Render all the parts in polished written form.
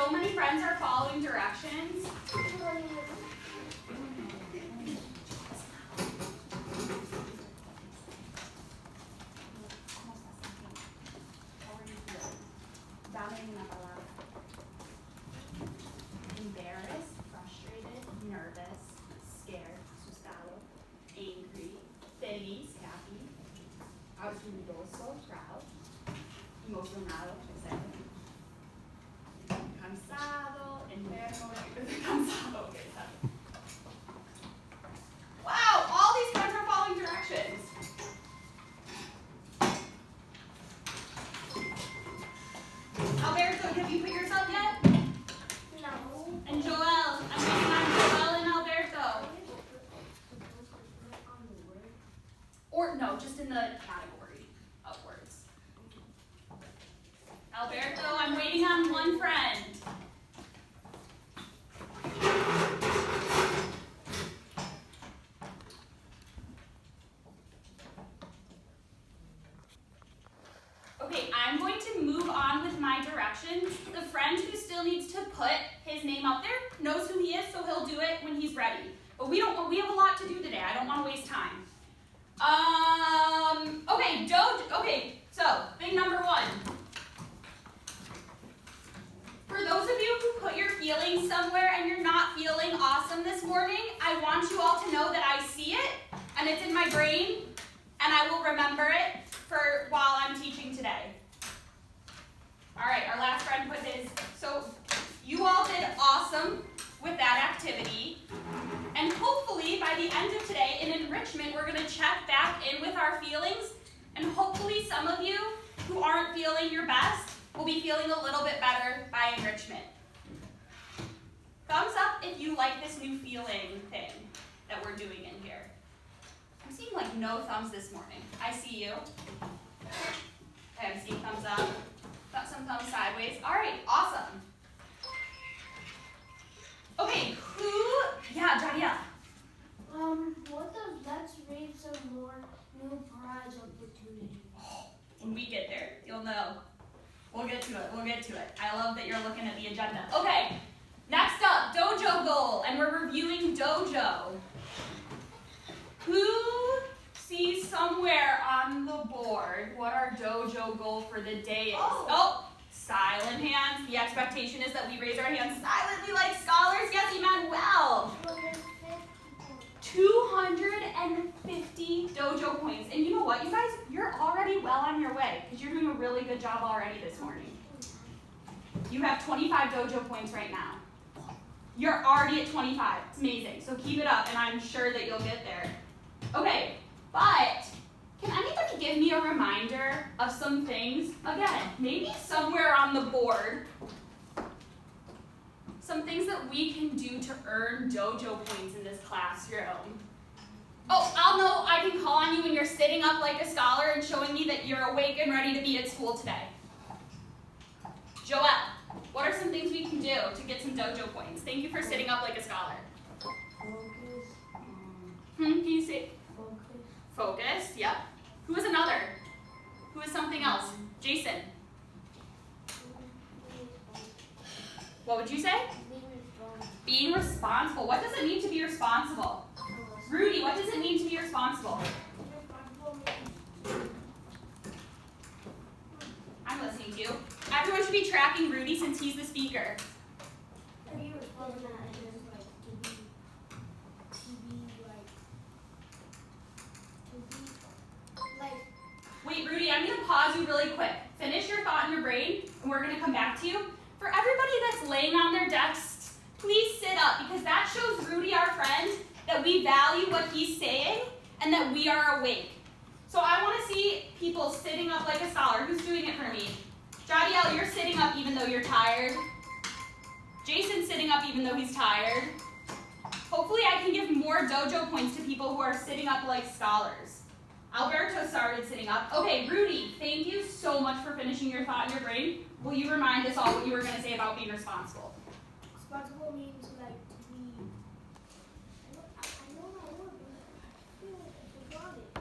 so many friends are following directions. Embarrassed, frustrated, nervous, scared, asustado, angry, feliz, happy, orgulloso, proud, emocionado, cansado, enfermo, cansado. Okay, wow, all these friends are following directions. Alberto, have you put yourself yet? No. And Joel, I'm waiting on Joel and Alberto. Or no, just in the category upwards. Alberto, I'm waiting on one friend. Okay, I'm going to move on with my directions. The friend who still needs to put his name up there knows who he is, so he'll do it when he's ready. But we have a lot to do today. I don't want to waste time. Okay, so thing number one. For those of you who put your feelings somewhere and you're not feeling awesome this morning, I want you all to know that I see it and it's in my brain and I will remember it for while I'm teaching today. All right, our last friend put his, so you all did awesome with that activity. And hopefully by the end of today in enrichment, we're gonna check back in with our feelings and hopefully some of you who aren't feeling your best will be feeling a little bit better by enrichment. Thumbs up if you like this new feeling thing that we're doing in here. I'm seeing like no thumbs this morning. I see you. Okay, I'm seeing thumbs up. Got some thumbs sideways. All right, awesome. Okay, yeah, Jadia. What does let's read some more new prize opportunities? When we get there, you'll know. We'll get to it. I love that you're looking at the agenda. Okay, next up, dojo goal, and we're reviewing dojo. Who sees somewhere on the board what our dojo goal for the day is? Oh, silent hands. The expectation is that we raise our hands silently like scholars. Yes, Emmanuel. 250 dojo points. And you know what, you guys? You're already well on your way because you're doing a really good job already this morning. You have 25 dojo points right now. You're already at 25. It's amazing. So keep it up, and I'm sure that you'll get there. Okay, but can anybody give me a reminder of some things? Again, maybe somewhere on the board. Some things that we can do to earn dojo points in this classroom. Oh, I'll know I can call on you when you're sitting up like a scholar and showing me that you're awake and ready to be at school today. Joelle, what are some things we can do to get some dojo points? Thank you for sitting up like a scholar. Focus. Can you say? Focus. Focus, yep. Who is another? Who is something else? Jason. What would you say? Being responsible. What does it mean to be responsible? Rudy, what does it mean to be responsible? I'm listening to you. Everyone should be tracking Rudy since he's the speaker. Wait, Rudy, I'm going to pause you really quick. Finish your thought in your brain, and we're going to come back to you. For everybody that's laying on their desks, please sit up, because that shows Rudy, our friend, that we value what he's saying and that we are awake. So I want to see people sitting up like a scholar. Who's doing it for me? Jadiel, you're sitting up even though you're tired. Jason's sitting up even though he's tired. Hopefully I can give more dojo points to people who are sitting up like scholars. Alberto started sitting up. Okay, Rudy, thank you so much for finishing your thought in your brain. Will you remind us all what you were going to say about being responsible? Responsible means like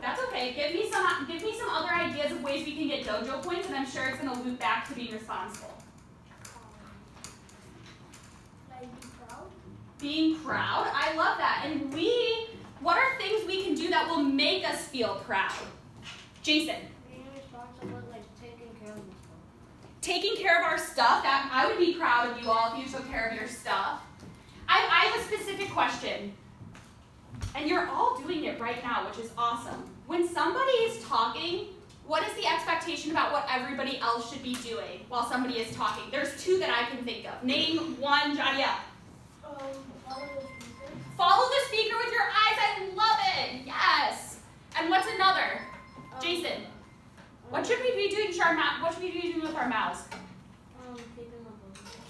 That's okay. Give me some other ideas of ways we can get dojo points, and I'm sure it's going to loop back to being responsible. Being proud. I love that. And what are things we can do that will make us feel proud? Jason. Being responsible, like taking care of the stuff. Taking care of our stuff. That I would be proud of you all if you took care of your stuff. I have a specific question. And you're all doing it right now, which is awesome. When somebody is talking, what is the expectation about what everybody else should be doing while somebody is talking? There's two that I can think of. Name one, Jadiel. Follow the speaker. Follow the speaker with your eyes. I love it. Yes. And what's another? Jason. What should we be doing what should we be doing with our mouths?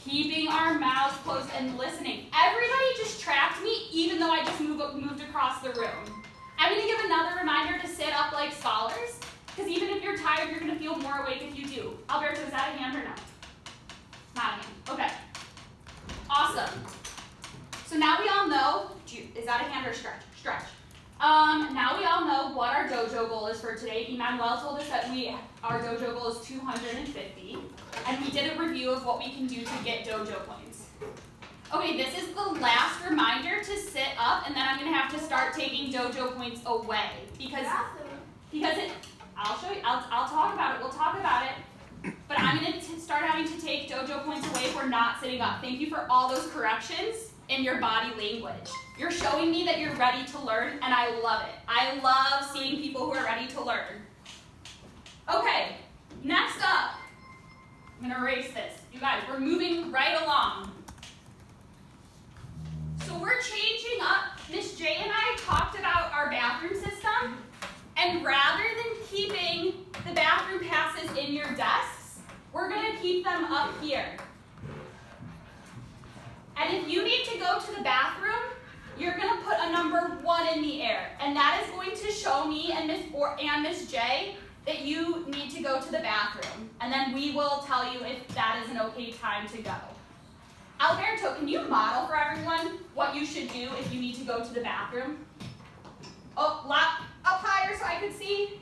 Keeping our mouths closed and listening. Everybody just tracked me, even though I just moved across the room. I'm going to give another reminder to sit up like scholars, because even if you're tired, you're going to feel more awake if you do. Alberto, is that a hand or no? Not a hand. Okay. Awesome. So now we all know, is that a hand or stretch? Stretch. Now we all know what our dojo goal is for today. Emmanuel told us that our dojo goal is 250, and we did a review of what we can do to get dojo points. Okay, this is the last reminder to sit up, and then I'm going to have to start taking dojo points away because I'll show you. I'll talk about it. We'll talk about it. But I'm going to start having to take dojo points away if we're not sitting up. Thank you for all those corrections in your body language. You're showing me that you're ready to learn, and I love it. I love seeing people who are ready to learn. Okay, next up, I'm going to erase this. You guys, we're moving right along. So we're changing up. Miss J and I talked about our bathroom system, and rather than keeping the bathroom passes in your desks, we're going to keep them up here. And if you need to go to the bathroom, you're going to put a number 1 in the air, and that is going to show me and Miss J that you need to go to the bathroom, and then we will tell you if that is an okay time to go. Alberto, can you model for everyone what you should do if you need to go to the bathroom? Oh, up higher so I can see.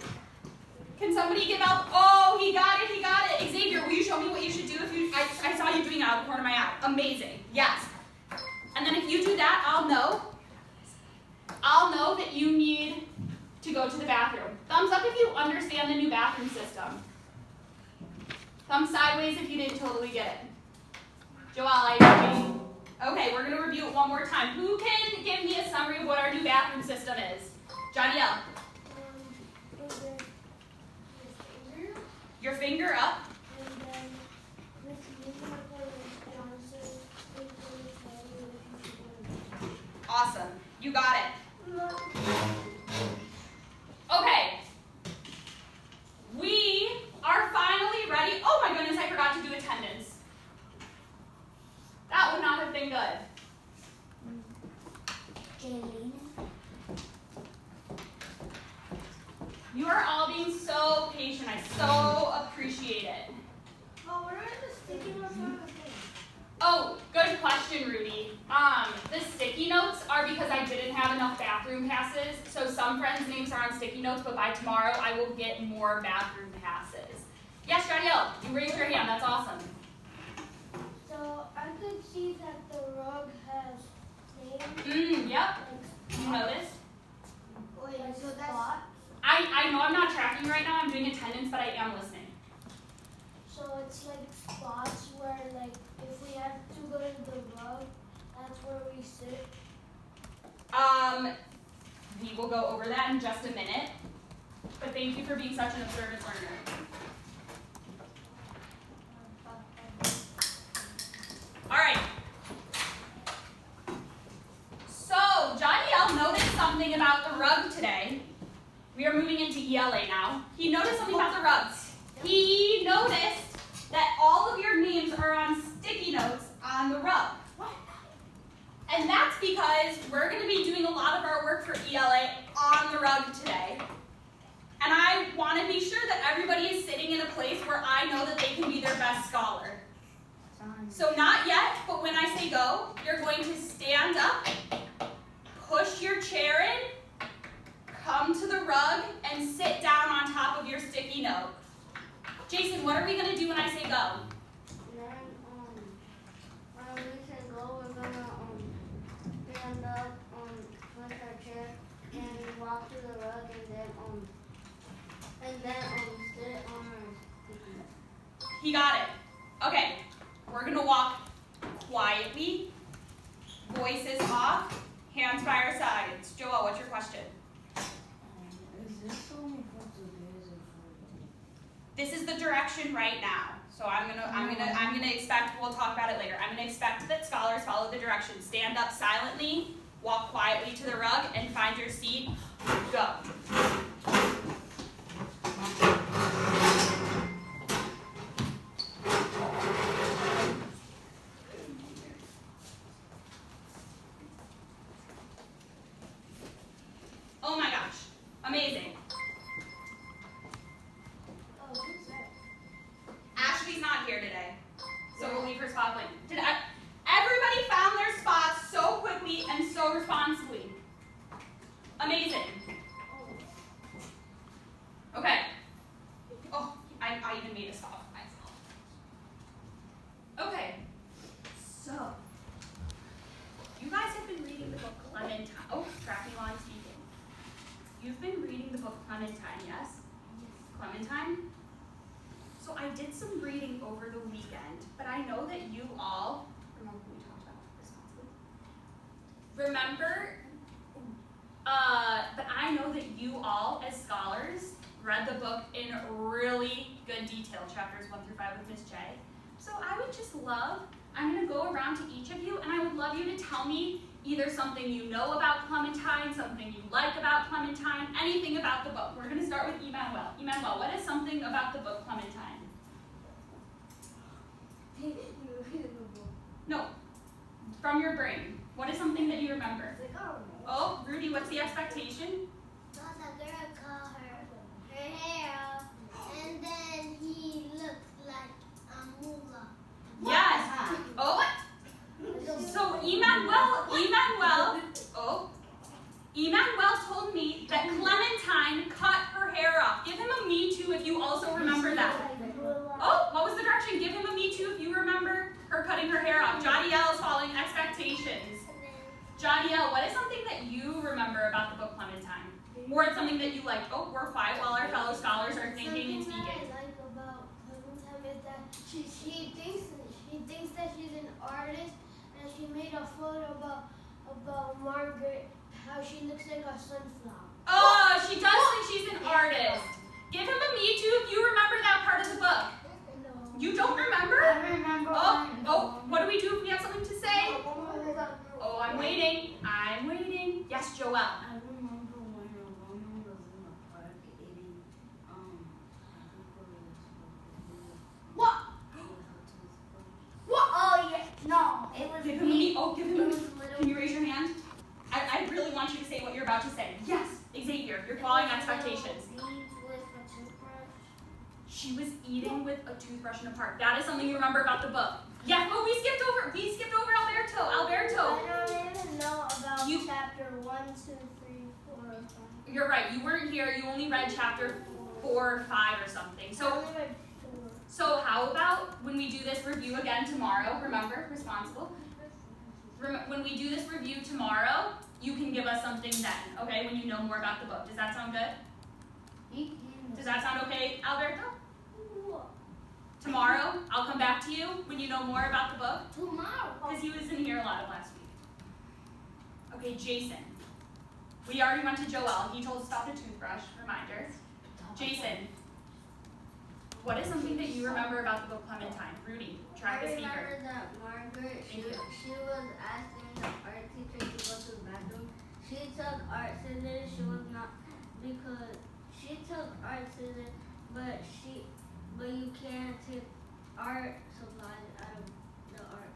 Can somebody give out? Oh, he got it, he got it. Xavier, will you show me what you should do if you, I saw you doing it out of the corner of my eye. Amazing, yes. And then if you do that, I'll know that you need to go to the bathroom. Thumbs up if you understand the new bathroom system. Thumbs sideways if you didn't totally get it. Joelle, are you ready? Okay, we're going to review it one more time. Who can give me a summary of what our new bathroom system is? Jadiel. Your finger up. And then with Johnson, Awesome. You got it. Okay. We are finally ready. Oh my goodness, I forgot to do attendance. That would not have been good. Jaylene. You are all being so patient. I so appreciate it. Oh, where are the sticky notes on the thing? Oh, good question, Rudy. The sticky notes are because I didn't have enough bathroom passes. So some friends' names are on sticky notes, but by tomorrow I will get more bathroom passes. Yes, Jadiel, you raised your hand. That's awesome. So I could see that the rug has names. Yep. You noticed? Wait, so that's... I know I'm not tracking right now. I'm doing attendance, but I am listening. So it's like spots where, like, if we have to go to the rug, that's where we sit. We will go over that in just a minute. But thank you for being such an observant learner. All right. So Jadiel noticed something about the rug today. We are moving into ELA now. He noticed something about the rugs. He noticed that all of your names are on sticky notes on the rug. And that's because we're going to be doing a lot of our work for ELA on the rug today. And I want to be sure that everybody is sitting in a place where I know that they can be their best scholar. So not yet, but when I say go, you're going to stand up, push your chair in, come to the rug, and sit down on top of your sticky note. Jason, what are we going to do when I say go? Then, when we say go, we're gonna walk to the rug and then sit on her sticky. He got it. Okay, we're gonna walk quietly, voices off, hands by our sides. Joel, what's your question? Is this only for today's or This is the direction right now. So I'm gonna expect, we'll talk about it later. I'm gonna expect that scholars follow the directions. Stand up silently, walk quietly to the rug, and find your seat. Go. Oh my gosh, amazing. Oh, who's that? Ashley's not here today, so we'll leave her spot blank. Everybody found their spots so quickly and so responsibly. Amazing. Okay. Oh, I even made a spot for myself. Okay, so you guys have been reading the book Clementine. Oh, tracking while I'm speaking. You've been reading the book Clementine, yes? Clementine? So I did some reading over the weekend, but I know that you all, remember what we talked about responsibly? But I know that you all, as scholars, read the book in really good detail, chapters 1 through 5 with Miss J. So I would just love, I'm gonna go around to each of you, and I would love you to tell me either something you know about Clementine, something you like about Clementine, anything about the book. We're gonna start with Emmanuel. Emmanuel, what is something about the book Clementine? No, from your brain. What is something that you remember? Oh, Rudy, what's the expectation? Thought that girl cut her hair off, and then he looked like a moolah. Yes. Oh, so Emmanuel told me that Clementine cut her hair off. Give him a me too if you also remember that. Oh, what was the direction? Give him a me too if you remember her cutting her hair off. Jadiel is following expectations. Jadiel, what is something that you remember about the book Clementine? Or it's something that you like? Oh, we're quiet while our fellow scholars are thinking and speaking. Something I like about Clementine is that she thinks that she's an artist, and she made a photo about Margaret, how she looks like a sunflower. Oh, she does think she's an artist. Give him a me too if you remember that part of the book. No. You don't remember? I remember Oh, what do we do if we have something to say? Oh, I'm waiting. Yes, Joel. I remember when a woman was in the park eating, I think it was What? What? Oh yeah. No, it was Give him a me. Oh, give him a me. Can you raise your hand? I really want you to say what you're about to say. Yes, Xavier, you're following expectations. She was eating with a toothbrush in a park. That is something you remember about the book. Yes. Oh, we skipped over Alberto. I don't even know about chapter 1, 2, 3, 4, 5. You're right. You weren't here. You only read chapter 4 or 5 or something. I So only read 4. So how about when we do this review again tomorrow, remember, responsible. When we do this review tomorrow, you can give us something then, okay, when you know more about the book. Does that sound good? Does that sound okay, Alberto? Tomorrow, I'll come back to you when you know more about the book, Tomorrow. because he was in here a lot of last week. Okay, Jason. We already went to Joel. He told us about the toothbrush, reminder. Jason. What is something that you remember about the book Clementine? Rudy, try the speaker. I remember that Margaret, she was asking the art teacher to go to the bathroom. She took art scissors, but you can't take art supplies out of the art.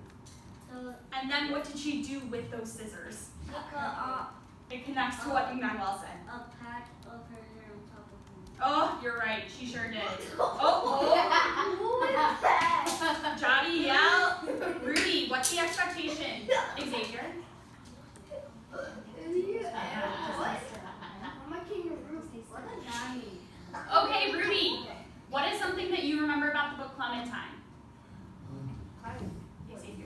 So And then what did she do with those scissors? she cut off It connects to what Emmanuel said. a patch of her hair on top of me. Oh, you're right. She sure did. Oh,